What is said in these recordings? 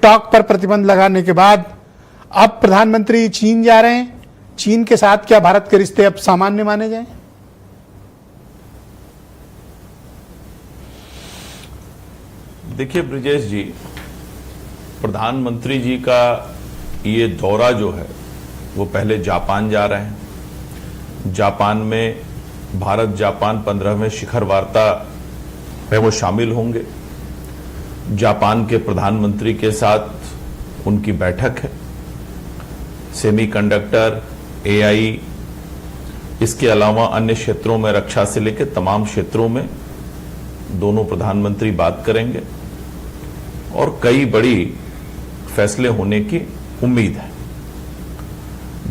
TikTok पर प्रतिबंध लगाने के बाद अब प्रधानमंत्री चीन जा रहे हैं। चीन के साथ क्या भारत के रिश्ते अब सामान्य माने जाएं? देखिए ब्रिजेश जी, प्रधानमंत्री जी का ये दौरा जो है वो पहले जापान जा रहे हैं। जापान में भारत जापान 15वें शिखर वार्ता में वो शामिल होंगे। जापान के प्रधानमंत्री के साथ उनकी बैठक है। सेमीकंडक्टर, एआई, इसके अलावा अन्य क्षेत्रों में, रक्षा से लेकर तमाम क्षेत्रों में दोनों प्रधानमंत्री बात करेंगे और कई बड़ी फैसले होने की उम्मीद है।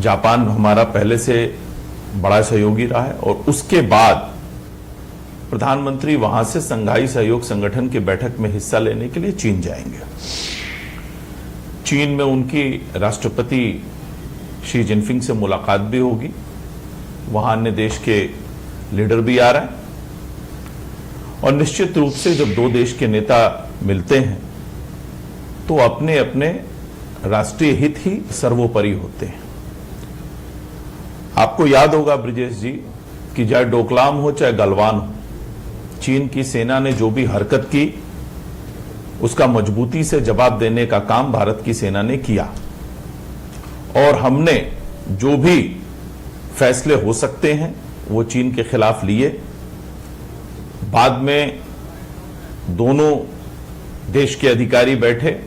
जापान हमारा पहले से बड़ा सहयोगी रहा है और उसके बाद प्रधानमंत्री वहां से संघाई सहयोग संगठन की बैठक में हिस्सा लेने के लिए चीन जाएंगे। चीन में उनकी राष्ट्रपति शी जिनपिंग से मुलाकात भी होगी। वहां अन्य देश के लीडर भी आ रहे हैं और निश्चित रूप से जब दो देश के नेता मिलते हैं तो अपने अपने राष्ट्रीय हित ही सर्वोपरि होते हैं। आपको याद होगा ब्रिजेश जी कि चाहे डोकलाम हो चाहे गलवान हो, चीन की सेना ने जो भी हरकत की उसका मजबूती से जवाब देने का काम भारत की सेना ने किया और हमने जो भी फैसले हो सकते हैं वो चीन के खिलाफ लिए। बाद में दोनों देश के अधिकारी बैठे,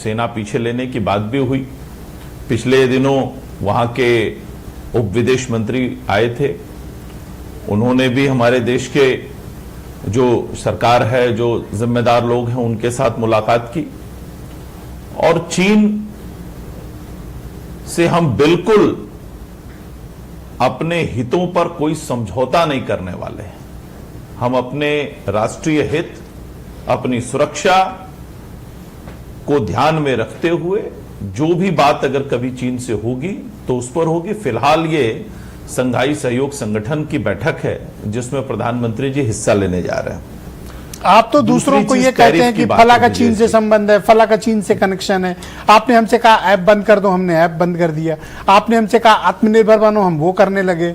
सेना पीछे लेने की बात भी हुई। पिछले दिनों वहां के उप विदेश मंत्री आए थे, उन्होंने भी हमारे देश के जो सरकार है, जो जिम्मेदार लोग हैं, उनके साथ मुलाकात की और चीन से हम बिल्कुल अपने हितों पर कोई समझौता नहीं करने वाले हैं। हम अपने राष्ट्रीय हित, अपनी सुरक्षा को ध्यान में रखते हुए जो भी बात अगर कभी चीन से होगी तो उस पर होगी। फिलहाल ये संघाई सहयोग संगठन की बैठक है जिसमें प्रधानमंत्री जी हिस्सा लेने जा रहे हैं। आप तो दूसरों को ये कहते हैं कि फला का चीन से संबंध है, फला का चीन से कनेक्शन है। आपने हमसे कहा ऐप बंद कर दो, हमने ऐप बंद कर दिया। आपने हमसे कहा आत्मनिर्भर बनो, हम वो करने लगे।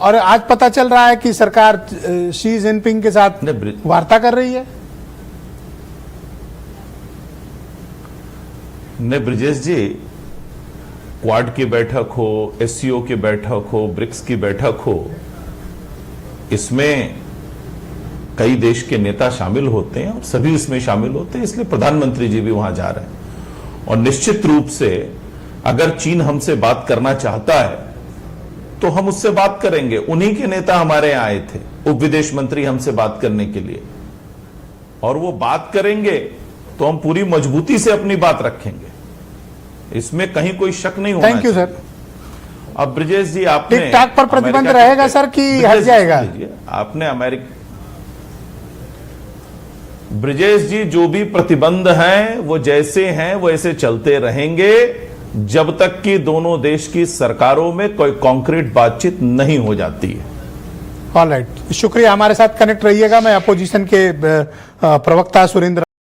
और आज पता चल रहा है कि सरकार शी जिनपिंग के साथ वार्ता कर रही है। ने ब्रिजेश जी, क्वाड की बैठक हो, एससीओ की बैठक हो, ब्रिक्स की बैठक हो, इसमें कई देश के नेता शामिल होते हैं और सभी इसमें शामिल होते हैं, इसलिए प्रधानमंत्री जी भी वहां जा रहे हैं। और निश्चित रूप से अगर चीन हमसे बात करना चाहता है तो हम उससे बात करेंगे। उन्हीं के नेता हमारे यहां आए थे, उप विदेश मंत्री, हमसे बात करने के लिए, और वो बात करेंगे तो हम पूरी मजबूती से अपनी बात रखेंगे। इसमें कहीं कोई शक नहीं होना। Thank you sir. अब ब्रिजेश जी, आपने टिकटॉक पर प्रतिबंध रहेगा सर कि हट जाएगा? आपने ब्रिजेश जी, जो भी प्रतिबंध हैं वो जैसे हैं वो ऐसे चलते रहेंगे जब तक कि दोनों देश की सरकारों में कोई कॉन्क्रीट बातचीत नहीं हो जाती है। ऑलराइट, शुक्रिया। हमारे साथ कनेक्ट रहिएगा। मैं अपोजिशन के प्रवक्ता सुरेंद्र